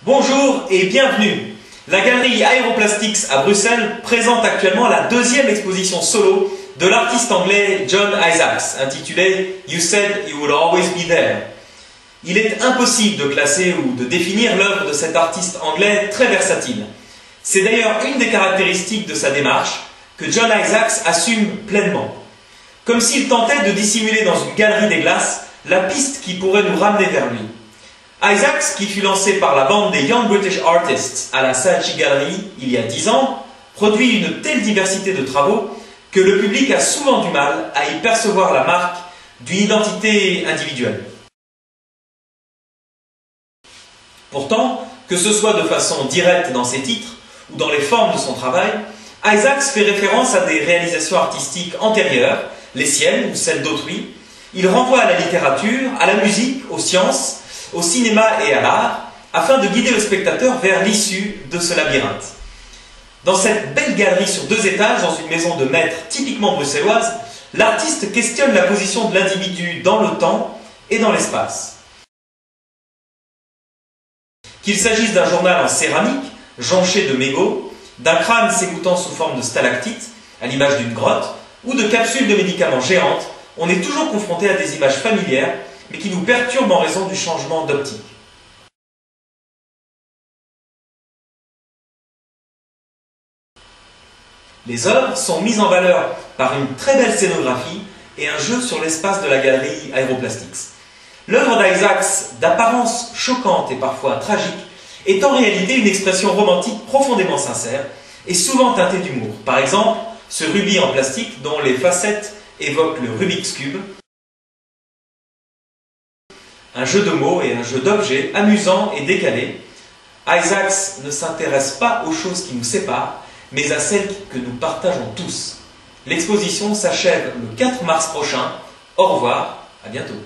Bonjour et bienvenue. La galerie Aeroplastics à Bruxelles présente actuellement la deuxième exposition solo de l'artiste anglais John Isaacs, intitulée You Said You Would Always Be There. Il est impossible de classer ou de définir l'œuvre de cet artiste anglais très versatile. C'est d'ailleurs une des caractéristiques de sa démarche que John Isaacs assume pleinement. Comme s'il tentait de dissimuler dans une galerie des glaces la piste qui pourrait nous ramener vers lui. Isaacs, qui fut lancé par la bande des Young British Artists à la Saatchi Gallery il y a 10 ans, produit une telle diversité de travaux que le public a souvent du mal à y percevoir la marque d'une identité individuelle. Pourtant, que ce soit de façon directe dans ses titres ou dans les formes de son travail, Isaacs fait référence à des réalisations artistiques antérieures, les siennes ou celles d'autrui. Il renvoie à la littérature, à la musique, aux sciences, au cinéma et à l'art, afin de guider le spectateur vers l'issue de ce labyrinthe. Dans cette belle galerie sur 2 étages, dans une maison de maître typiquement bruxelloise, l'artiste questionne la position de l'individu dans le temps et dans l'espace. Qu'il s'agisse d'un journal en céramique, jonché de mégots, d'un crâne s'égouttant sous forme de stalactite, à l'image d'une grotte, ou de capsules de médicaments géantes, on est toujours confronté à des images familières, mais qui nous perturbent en raison du changement d'optique. Les œuvres sont mises en valeur par une très belle scénographie et un jeu sur l'espace de la galerie Aeroplastics. L'œuvre d'Isaacs, d'apparence choquante et parfois tragique, est en réalité une expression romantique profondément sincère et souvent teintée d'humour. Par exemple, ce rubis en plastique dont les facettes évoquent le Rubik's Cube, un jeu de mots et un jeu d'objets amusant et décalé. Isaacs ne s'intéresse pas aux choses qui nous séparent, mais à celles que nous partageons tous. L'exposition s'achève le 4 mars prochain. Au revoir, à bientôt.